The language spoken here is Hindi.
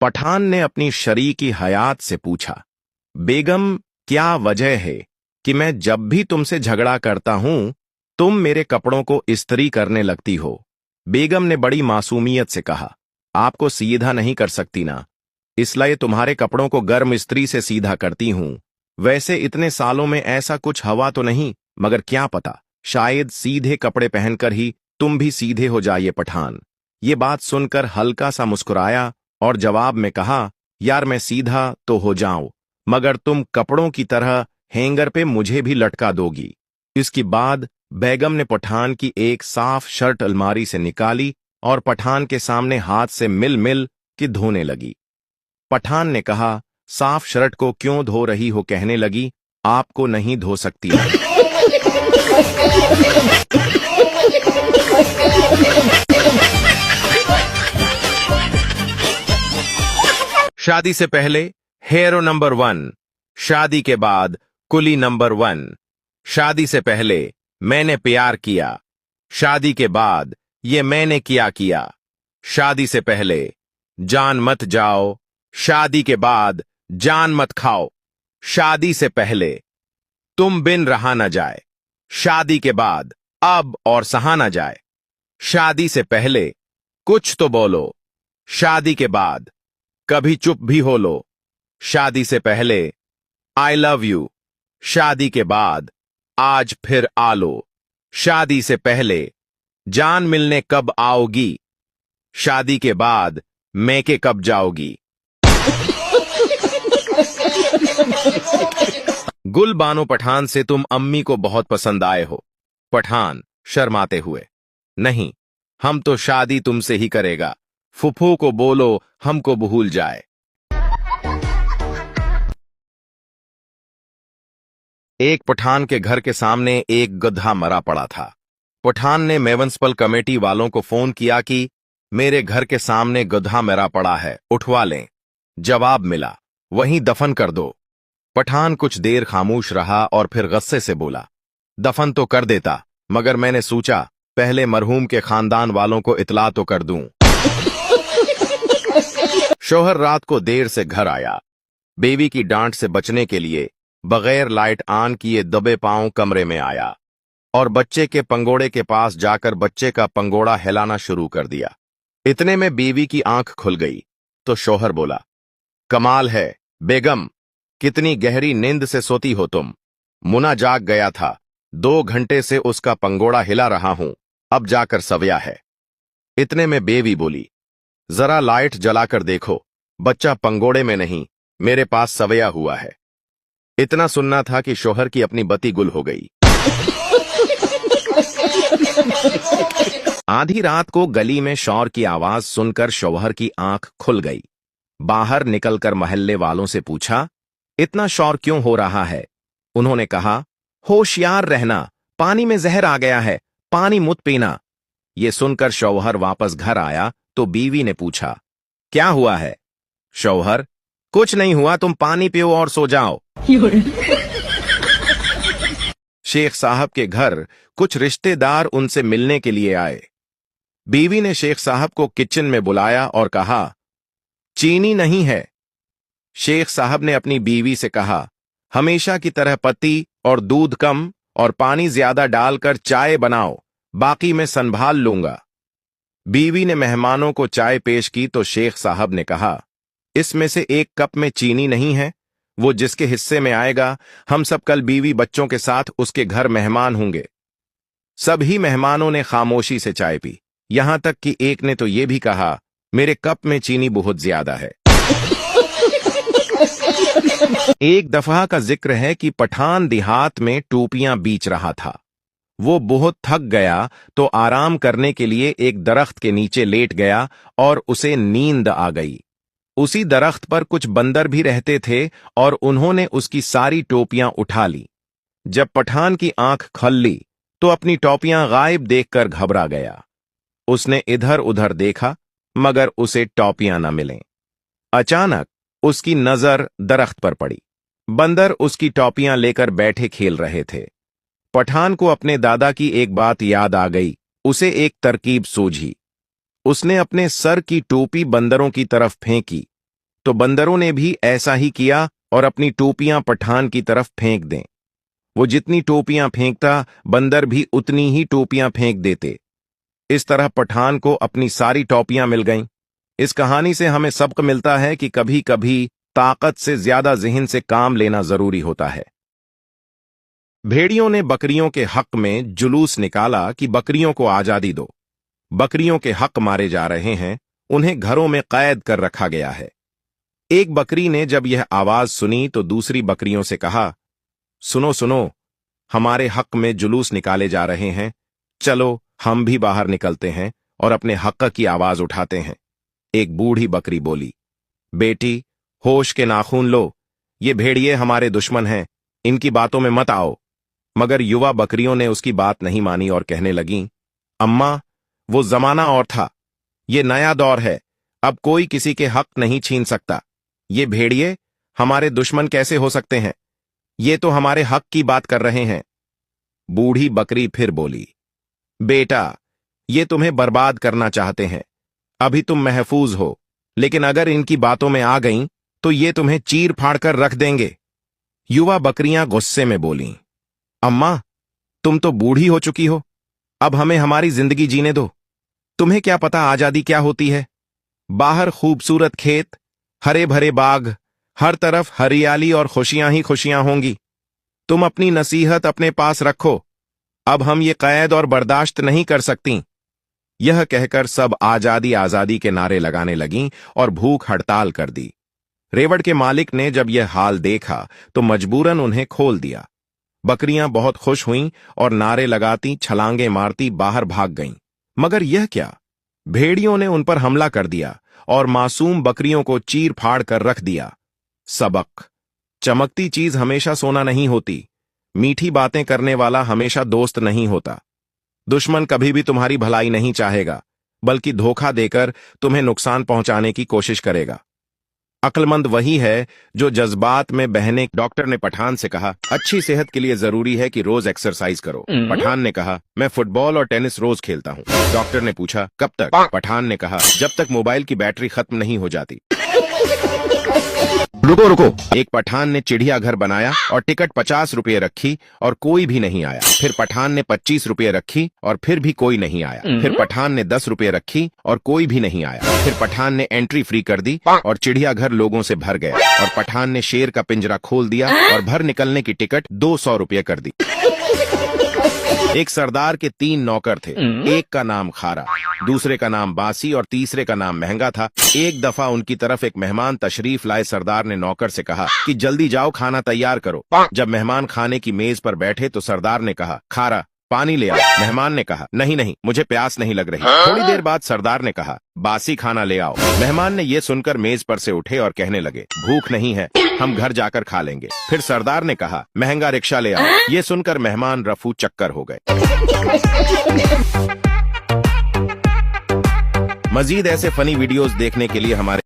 पठान ने अपनी शरीकी हयात से पूछा, बेगम, क्या वजह है कि मैं जब भी तुमसे झगड़ा करता हूं तुम मेरे कपड़ों को इस्त्री करने लगती हो? बेगम ने बड़ी मासूमियत से कहा, आपको सीधा नहीं कर सकती ना, इसलिए तुम्हारे कपड़ों को गर्म इस्त्री से सीधा करती हूं। वैसे इतने सालों में ऐसा कुछ हवा तो नहीं, मगर क्या पता, शायद सीधे कपड़े पहनकर ही तुम भी सीधे हो जाइए। पठान ये बात सुनकर हल्का सा मुस्कुराया और जवाब में कहा, यार मैं सीधा तो हो जाऊं, मगर तुम कपड़ों की तरह हैंगर पे मुझे भी लटका दोगी। इसके बाद बेगम ने पठान की एक साफ शर्ट अलमारी से निकाली और पठान के सामने हाथ से मिल मिल के धोने लगी। पठान ने कहा, साफ शर्ट को क्यों धो रही हो? कहने लगी, आपको नहीं धो सकती। शादी से पहले हीरो नंबर 1, शादी के बाद कुली नंबर 1। शादी से पहले मैंने प्यार किया, शादी के बाद ये मैंने किया। शादी से पहले जान मत जाओ, शादी के बाद जान मत खाओ। शादी से पहले तुम बिन रहा न जाए, शादी के बाद अब और सहा न जाए। शादी से पहले कुछ तो बोलो, शादी के बाद कभी चुप भी हो लो। शादी से पहले आई लव यू, शादी के बाद आज फिर आ लो। शादी से पहले जान मिलने कब आओगी, शादी के बाद मैके कब जाओगी। गुल बानो पठान से तुम अम्मी को बहुत पसंद आए हो। पठान शर्माते हुए, नहीं, हम तो शादी तुमसे ही करेगा। फुफू को बोलो हमको भूल जाए। एक पठान के घर के सामने एक गधा मरा पड़ा था। पठान ने म्युनिसिपल कमेटी वालों को फोन किया कि मेरे घर के सामने गधा मरा पड़ा है, उठवा लें। जवाब मिला, वहीं दफन कर दो। पठान कुछ देर खामोश रहा और फिर गुस्से से बोला, दफन तो कर देता, मगर मैंने सोचा पहले मरहूम के खानदान वालों को इतला तो कर दूं। शौहर रात को देर से घर आया। बीवी की डांट से बचने के लिए बगैर लाइट ऑन किए दबे पांव कमरे में आया और बच्चे के पंगोड़े के पास जाकर बच्चे का पंगोड़ा हिलाना शुरू कर दिया। इतने में बीवी की आंख खुल गई तो शौहर बोला, कमाल है बेगम, कितनी गहरी नींद से सोती हो तुम। मुना जाग गया था, 2 घंटे से उसका पंगोड़ा हिला रहा हूं, अब जाकर सवया है। इतने में बेवी बोली, जरा लाइट जलाकर देखो, बच्चा पंगोड़े में नहीं मेरे पास सवया हुआ है। इतना सुनना था कि शौहर की अपनी बत्ती गुल हो गई। आधी रात को गली में शोर की आवाज सुनकर शौहर की आंख खुल गई। बाहर निकलकर मोहल्ले वालों से पूछा, इतना शोर क्यों हो रहा है? उन्होंने कहा, होशियार रहना, पानी में जहर आ गया है, पानी मत पीना। ये सुनकर शौहर वापस घर आया तो बीवी ने पूछा, क्या हुआ है? शौहर, कुछ नहीं हुआ, तुम पानी पियो और सो जाओ। शेख साहब के घर कुछ रिश्तेदार उनसे मिलने के लिए आए। बीवी ने शेख साहब को किचन में बुलाया और कहा, चीनी नहीं है। शेख साहब ने अपनी बीवी से कहा, हमेशा की तरह पत्ती और दूध कम और पानी ज्यादा डालकर चाय बनाओ, बाकी मैं संभाल लूंगा। बीवी ने मेहमानों को चाय पेश की तो शेख साहब ने कहा, इसमें से 1 कप में चीनी नहीं है, वो जिसके हिस्से में आएगा, हम सब कल बीवी बच्चों के साथ उसके घर मेहमान होंगे। सभी मेहमानों ने खामोशी से चाय पी, यहां तक कि एक ने तो ये भी कहा, मेरे कप में चीनी बहुत ज्यादा है। एक दफा का जिक्र है कि पठान देहात में टोपियां बेच रहा था। वो बहुत थक गया तो आराम करने के लिए एक दरख्त के नीचे लेट गया और उसे नींद आ गई। उसी दरख्त पर कुछ बंदर भी रहते थे और उन्होंने उसकी सारी टोपियां उठा ली। जब पठान की आंख खुली तो अपनी टोपियां गायब देखकर घबरा गया। उसने इधर उधर देखा मगर उसे टोपियां न मिलें। अचानक उसकी नजर दरख्त पर पड़ी। बंदर उसकी टोपियां लेकर बैठे खेल रहे थे। पठान को अपने दादा की एक बात याद आ गई। उसे एक तरकीब सूझी। उसने अपने सर की टोपी बंदरों की तरफ फेंकी तो बंदरों ने भी ऐसा ही किया और अपनी टोपियां पठान की तरफ फेंक दें। वो जितनी टोपियां फेंकता, बंदर भी उतनी ही टोपियां फेंक देते। इस तरह पठान को अपनी सारी टोपियां मिल गईं। इस कहानी से हमें सबक मिलता है कि कभी कभी ताकत से ज्यादा ज़हन से काम लेना जरूरी होता है। भेड़ियों ने बकरियों के हक में जुलूस निकाला कि बकरियों को आजादी दो। बकरियों के हक मारे जा रहे हैं, उन्हें घरों में कैद कर रखा गया है। एक बकरी ने जब यह आवाज सुनी तो दूसरी बकरियों से कहा, सुनो सुनो, हमारे हक में जुलूस निकाले जा रहे हैं, चलो हम भी बाहर निकलते हैं और अपने हक की आवाज उठाते हैं। एक बूढ़ी बकरी बोली, बेटी, होश के नाखून लो, ये भेड़िए हमारे दुश्मन हैं, इनकी बातों में मत आओ। मगर युवा बकरियों ने उसकी बात नहीं मानी और कहने लगीं, अम्मा, वो जमाना और था, ये नया दौर है, अब कोई किसी के हक नहीं छीन सकता। ये भेड़िए हमारे दुश्मन कैसे हो सकते हैं? ये तो हमारे हक की बात कर रहे हैं। बूढ़ी बकरी फिर बोली, बेटा, ये तुम्हें बर्बाद करना चाहते हैं। अभी तुम महफूज हो, लेकिन अगर इनकी बातों में आ गईं तो ये तुम्हें चीर फाड़ कर रख देंगे। युवा बकरियां गुस्से में बोलीं, अम्मा, तुम तो बूढ़ी हो चुकी हो, अब हमें हमारी जिंदगी जीने दो। तुम्हें क्या पता आजादी क्या होती है? बाहर खूबसूरत खेत, हरे भरे बाग, हर तरफ हरियाली और खुशियां ही खुशियां होंगी। तुम अपनी नसीहत अपने पास रखो, अब हम ये कैद और बर्दाश्त नहीं कर सकती। यह कहकर सब आजादी आजादी के नारे लगाने लगीं और भूख हड़ताल कर दी। रेवड़ के मालिक ने जब यह हाल देखा तो मजबूरन उन्हें खोल दिया। बकरियां बहुत खुश हुईं और नारे लगाती, छलांगे मारती बाहर भाग गईं। मगर यह क्या, भेड़ियों ने उन पर हमला कर दिया और मासूम बकरियों को चीर फाड़ कर रख दिया। सबक, चमकती चीज हमेशा सोना नहीं होती, मीठी बातें करने वाला हमेशा दोस्त नहीं होता। दुश्मन कभी भी तुम्हारी भलाई नहीं चाहेगा, बल्कि धोखा देकर तुम्हें नुकसान पहुंचाने की कोशिश करेगा। अक्लमंद वही है जो जज्बात में बहने। डॉक्टर ने पठान से कहा, अच्छी सेहत के लिए जरूरी है कि रोज एक्सरसाइज करो। पठान ने कहा, मैं फुटबॉल और टेनिस रोज खेलता हूँ। डॉक्टर ने पूछा, कब तक? पठान ने कहा, जब तक मोबाइल की बैटरी खत्म नहीं हो जाती। रुको रुको, एक पठान ने चिड़ियाघर बनाया और टिकट 50 रुपये रखी और कोई भी नहीं आया। फिर पठान ने 25 रुपये रखी और फिर भी कोई नहीं आया। फिर पठान ने 10 रुपये रखी और कोई भी नहीं आया। फिर पठान ने एंट्री फ्री कर दी और चिड़ियाघर लोगों से भर गया। और पठान ने शेर का पिंजरा खोल दिया और भर निकलने की टिकट 200 रुपये कर दी। एक सरदार के 3 नौकर थे। एक का नाम खारा, दूसरे का नाम बासी और तीसरे का नाम महंगा था। एक दफा उनकी तरफ एक मेहमान तशरीफ लाए। सरदार ने नौकर से कहा कि जल्दी जाओ, खाना तैयार करो। जब मेहमान खाने की मेज पर बैठे तो सरदार ने कहा, खारा, पानी ले आओ। मेहमान ने कहा, नहीं नहीं, मुझे प्यास नहीं लग रही। थोड़ी देर बाद सरदार ने कहा, बासी खाना ले आओ। मेहमान ने ये सुनकर मेज पर से उठे और कहने लगे, भूख नहीं है, हम घर जाकर खा लेंगे। फिर सरदार ने कहा, महंगा रिक्शा ले आओ। ये सुनकर मेहमान रफू चक्कर हो गए। मजीद ऐसे फनी वीडियोस देखने के लिए हमारे